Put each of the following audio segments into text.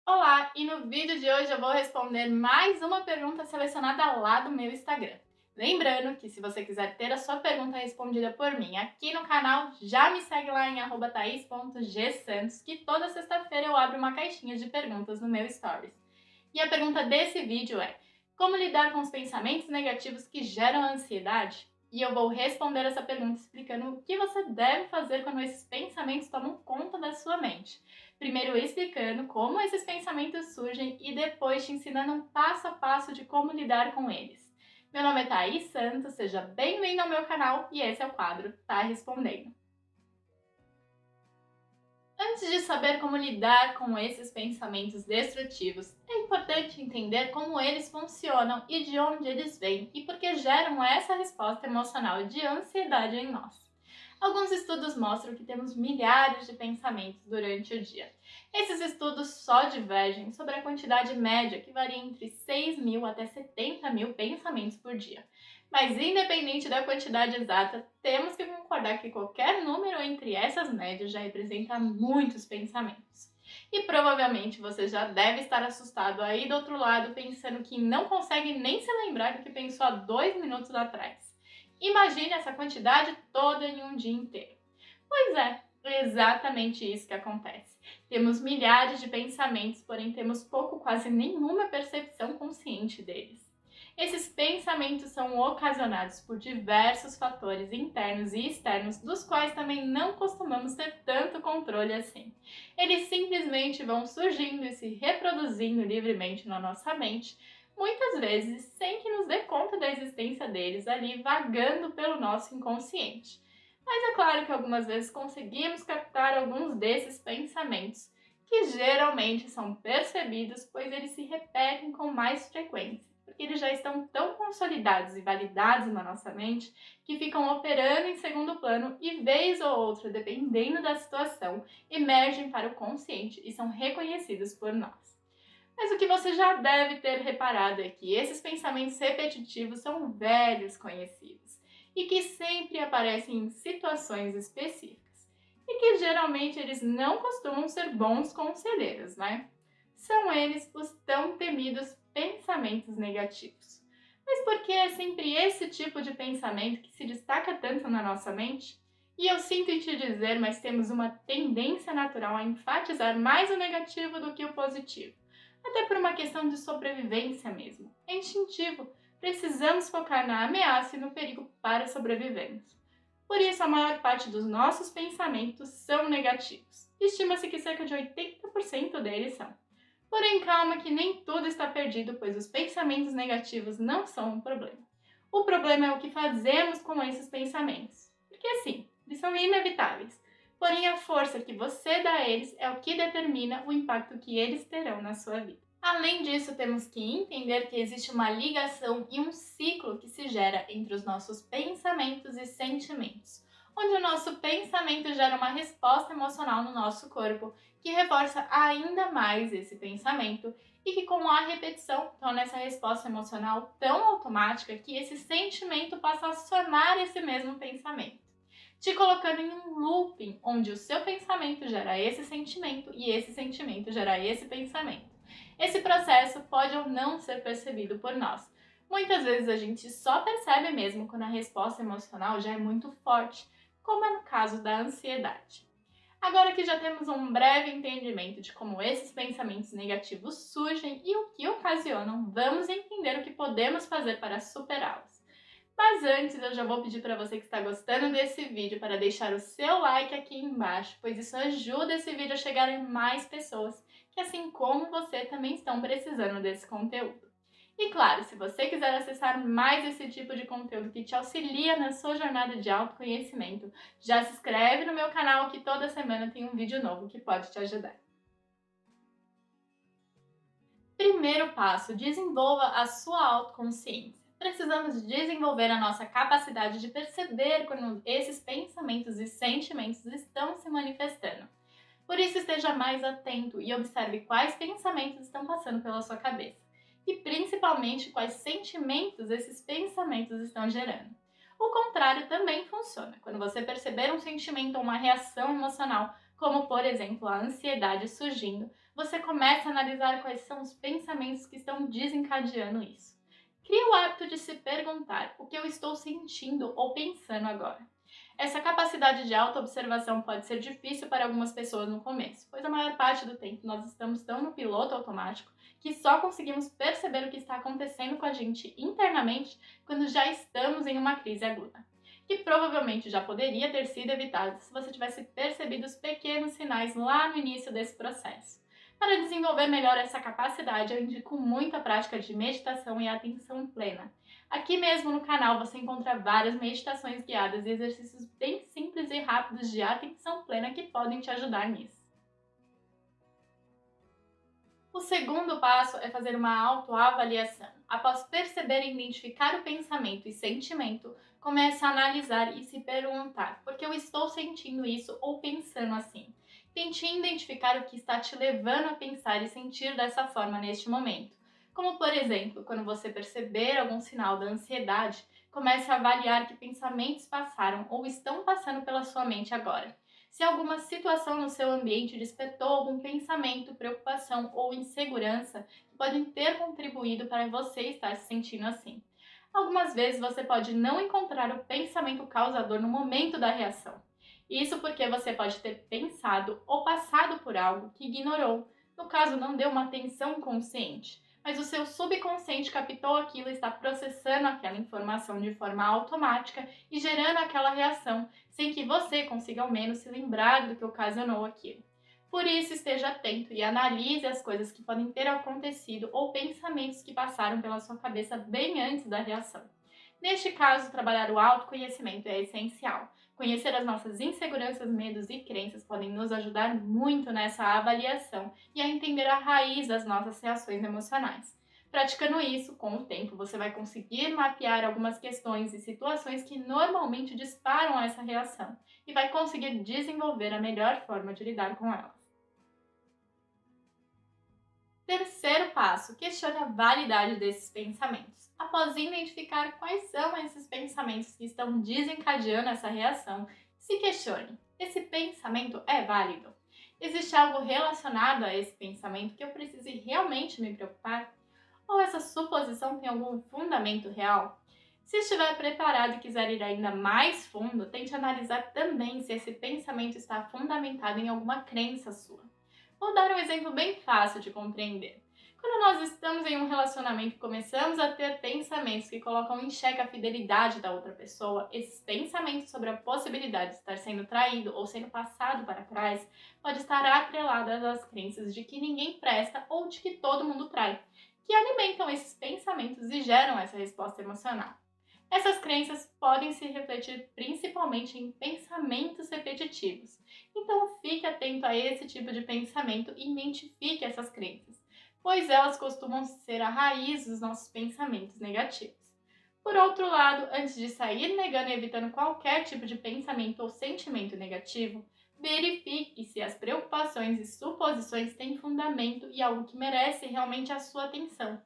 Olá, e no vídeo de hoje eu vou responder mais uma pergunta selecionada lá do meu Instagram. Lembrando que se você quiser ter a sua pergunta respondida por mim aqui no canal, já me segue lá em @thais.gsantos, que toda sexta-feira eu abro uma caixinha de perguntas no meu Stories. E a pergunta desse vídeo é: como lidar com os pensamentos negativos que geram ansiedade? E eu vou responder essa pergunta explicando o que você deve fazer quando esses pensamentos tomam conta da sua mente. Primeiro explicando como esses pensamentos surgem e depois te ensinando um passo a passo de como lidar com eles. Meu nome é Thaís Santos, seja bem-vindo ao meu canal e esse é o quadro Tá Respondendo. Antes de saber como lidar com esses pensamentos destrutivos, é importante entender como eles funcionam e de onde eles vêm e por que geram essa resposta emocional de ansiedade em nós. Alguns estudos mostram que temos milhares de pensamentos durante o dia. Esses estudos só divergem sobre a quantidade média, que varia entre 6.000 até 70.000 pensamentos por dia. Mas, independente da quantidade exata, temos que concordar que qualquer número entre essas médias já representa muitos pensamentos. E provavelmente você já deve estar assustado aí do outro lado, pensando que não consegue nem se lembrar do que pensou há 2 minutos atrás. Imagine essa quantidade toda em um dia inteiro. Pois é exatamente isso que acontece. Temos milhares de pensamentos, porém temos pouco, quase nenhuma percepção consciente deles. Esses pensamentos são ocasionados por diversos fatores internos e externos, dos quais também não costumamos ter tanto controle assim. Eles simplesmente vão surgindo e se reproduzindo livremente na nossa mente, muitas vezes sem que nos dê conta da existência deles ali vagando pelo nosso inconsciente. Mas é claro que algumas vezes conseguimos captar alguns desses pensamentos, que geralmente são percebidos, pois eles se repetem com mais frequência, porque eles já estão tão consolidados e validados na nossa mente que ficam operando em segundo plano e, vez ou outra, dependendo da situação, emergem para o consciente e são reconhecidos por nós. Mas o que você já deve ter reparado é que esses pensamentos repetitivos são velhos conhecidos e que sempre aparecem em situações específicas e que geralmente eles não costumam ser bons conselheiros, né? São eles os tão temidos pensamentos negativos. Mas por que é sempre esse tipo de pensamento que se destaca tanto na nossa mente? E eu sinto em te dizer, mas temos uma tendência natural a enfatizar mais o negativo do que o positivo, até por uma questão de sobrevivência mesmo. É instintivo, precisamos focar na ameaça e no perigo para sobrevivermos. Por isso, a maior parte dos nossos pensamentos são negativos. Estima-se que cerca de 80% deles são. Porém, calma que nem tudo está perdido, pois os pensamentos negativos não são um problema. O problema é o que fazemos com esses pensamentos. Porque assim, eles são inevitáveis. Porém, a força que você dá a eles é o que determina o impacto que eles terão na sua vida. Além disso, temos que entender que existe uma ligação e um ciclo que se gera entre os nossos pensamentos e sentimentos, onde o nosso pensamento gera uma resposta emocional no nosso corpo, que reforça ainda mais esse pensamento e que, com a repetição, torna essa resposta emocional tão automática que esse sentimento passa a acionar esse mesmo pensamento, te colocando em um looping onde o seu pensamento gera esse sentimento e esse sentimento gera esse pensamento. Esse processo pode ou não ser percebido por nós. Muitas vezes a gente só percebe mesmo quando a resposta emocional já é muito forte, como é no caso da ansiedade. Agora que já temos um breve entendimento de como esses pensamentos negativos surgem e o que ocasionam, vamos entender o que podemos fazer para superá-los. Mas antes, eu já vou pedir para você que está gostando desse vídeo para deixar o seu like aqui embaixo, pois isso ajuda esse vídeo a chegar em mais pessoas que, assim como você, também estão precisando desse conteúdo. E claro, se você quiser acessar mais esse tipo de conteúdo que te auxilia na sua jornada de autoconhecimento, já se inscreve no meu canal que toda semana tem um vídeo novo que pode te ajudar. Primeiro passo, desenvolva a sua autoconsciência. Precisamos desenvolver a nossa capacidade de perceber quando esses pensamentos e sentimentos estão se manifestando. Por isso, esteja mais atento e observe quais pensamentos estão passando pela sua cabeça e, principalmente, quais sentimentos esses pensamentos estão gerando. O contrário também funciona. Quando você perceber um sentimento ou uma reação emocional, como por exemplo a ansiedade surgindo, você começa a analisar quais são os pensamentos que estão desencadeando isso. Crie o hábito de se perguntar o que eu estou sentindo ou pensando agora. Essa capacidade de autoobservação pode ser difícil para algumas pessoas no começo, pois a maior parte do tempo nós estamos tão no piloto automático que só conseguimos perceber o que está acontecendo com a gente internamente quando já estamos em uma crise aguda, que provavelmente já poderia ter sido evitada se você tivesse percebido os pequenos sinais lá no início desse processo. Para desenvolver melhor essa capacidade, eu indico muito a prática de meditação e atenção plena. Aqui mesmo no canal você encontra várias meditações guiadas e exercícios bem simples e rápidos de atenção plena que podem te ajudar nisso. O segundo passo é fazer uma autoavaliação. Após perceber e identificar o pensamento e sentimento, comece a analisar e se perguntar: por que eu estou sentindo isso ou pensando assim? Tente identificar o que está te levando a pensar e sentir dessa forma neste momento. Como, por exemplo, quando você perceber algum sinal da ansiedade, comece a avaliar que pensamentos passaram ou estão passando pela sua mente agora. Se alguma situação no seu ambiente despertou algum pensamento, preocupação ou insegurança que podem ter contribuído para você estar se sentindo assim. Algumas vezes você pode não encontrar o pensamento causador no momento da reação. Isso porque você pode ter pensado ou passado por algo que ignorou, no caso não deu uma atenção consciente, mas o seu subconsciente captou aquilo e está processando aquela informação de forma automática e gerando aquela reação, sem que você consiga ao menos se lembrar do que ocasionou aquilo. Por isso, esteja atento e analise as coisas que podem ter acontecido ou pensamentos que passaram pela sua cabeça bem antes da reação. Neste caso, trabalhar o autoconhecimento é essencial. Conhecer as nossas inseguranças, medos e crenças podem nos ajudar muito nessa avaliação e a entender a raiz das nossas reações emocionais. Praticando isso, com o tempo, você vai conseguir mapear algumas questões e situações que normalmente disparam essa reação e vai conseguir desenvolver a melhor forma de lidar com elas. Terceiro passo, questione a validade desses pensamentos. Após identificar quais são esses pensamentos que estão desencadeando essa reação, se questione: esse pensamento é válido? Existe algo relacionado a esse pensamento que eu precise realmente me preocupar? Ou essa suposição tem algum fundamento real? Se estiver preparado e quiser ir ainda mais fundo, tente analisar também se esse pensamento está fundamentado em alguma crença sua. Vou dar um exemplo bem fácil de compreender. Quando nós estamos em um relacionamento e começamos a ter pensamentos que colocam em xeque a fidelidade da outra pessoa, esses pensamentos sobre a possibilidade de estar sendo traído ou sendo passado para trás pode estar atreladas às crenças de que ninguém presta ou de que todo mundo trai, que alimentam esses pensamentos e geram essa resposta emocional. Essas crenças podem se refletir principalmente em pensamentos repetitivos. Então fique atento a esse tipo de pensamento e identifique essas crenças, pois elas costumam ser a raiz dos nossos pensamentos negativos. Por outro lado, antes de sair negando e evitando qualquer tipo de pensamento ou sentimento negativo, verifique se as preocupações e suposições têm fundamento e algo que merece realmente a sua atenção.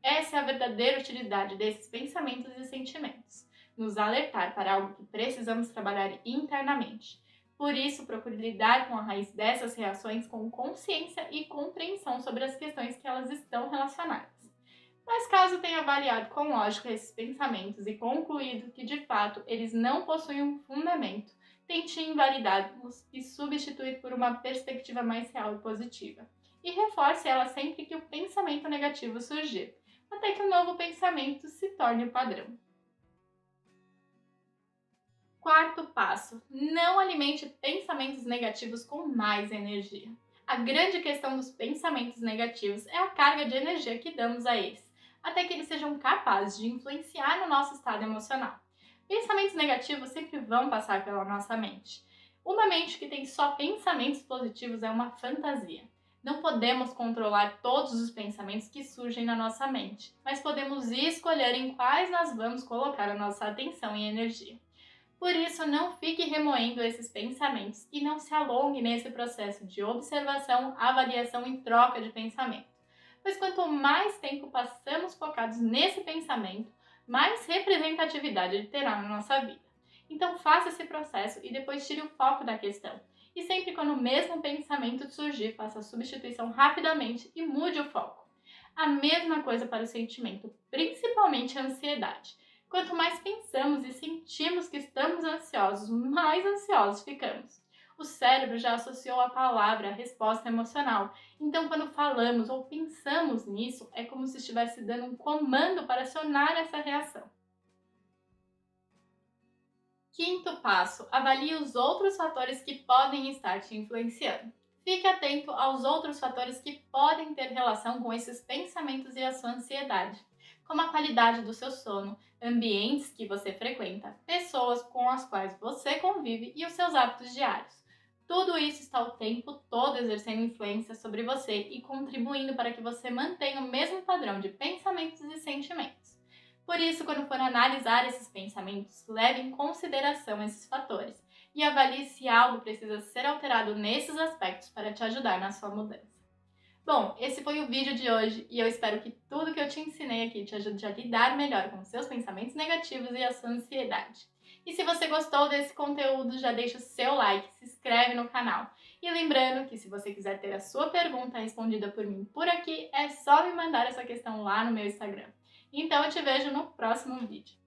Essa é a verdadeira utilidade desses pensamentos e sentimentos, nos alertar para algo que precisamos trabalhar internamente. Por isso, procure lidar com a raiz dessas reações com consciência e compreensão sobre as questões que elas estão relacionadas. Mas caso tenha avaliado com lógica esses pensamentos e concluído que de fato eles não possuem um fundamento, tente invalidá-los e substituir por uma perspectiva mais real e positiva. E reforce ela sempre que o pensamento negativo surgir, até que o novo pensamento se torne o padrão. Quarto passo: não alimente pensamentos negativos com mais energia. A grande questão dos pensamentos negativos é a carga de energia que damos a eles, até que eles sejam capazes de influenciar no nosso estado emocional. Pensamentos negativos sempre vão passar pela nossa mente. Uma mente que tem só pensamentos positivos é uma fantasia. Não podemos controlar todos os pensamentos que surgem na nossa mente, mas podemos escolher em quais nós vamos colocar a nossa atenção e energia. Por isso, não fique remoendo esses pensamentos e não se alongue nesse processo de observação, avaliação e troca de pensamento. Pois quanto mais tempo passamos focados nesse pensamento, mais representatividade ele terá na nossa vida. Então faça esse processo e depois tire o foco da questão E sempre quando o mesmo pensamento surgir, faça a substituição rapidamente e mude o foco. A mesma coisa para o sentimento, principalmente a ansiedade. Quanto mais pensamos e sentimos que estamos ansiosos, mais ansiosos ficamos. O cérebro já associou a palavra à resposta emocional, então quando falamos ou pensamos nisso, é como se estivesse dando um comando para acionar essa reação. Quinto passo: avalie os outros fatores que podem estar te influenciando. Fique atento aos outros fatores que podem ter relação com esses pensamentos e a sua ansiedade, como a qualidade do seu sono, ambientes que você frequenta, pessoas com as quais você convive e os seus hábitos diários. Tudo isso está o tempo todo exercendo influência sobre você e contribuindo para que você mantenha o mesmo padrão de pensamentos e sentimentos. Por isso, quando for analisar esses pensamentos, leve em consideração esses fatores e avalie se algo precisa ser alterado nesses aspectos para te ajudar na sua mudança. Bom, esse foi o vídeo de hoje e eu espero que tudo que eu te ensinei aqui te ajude a lidar melhor com os seus pensamentos negativos e a sua ansiedade. E se você gostou desse conteúdo, já deixa o seu like, se inscreve no canal. E lembrando que se você quiser ter a sua pergunta respondida por mim por aqui, é só me mandar essa questão lá no meu Instagram. Então eu te vejo no próximo vídeo.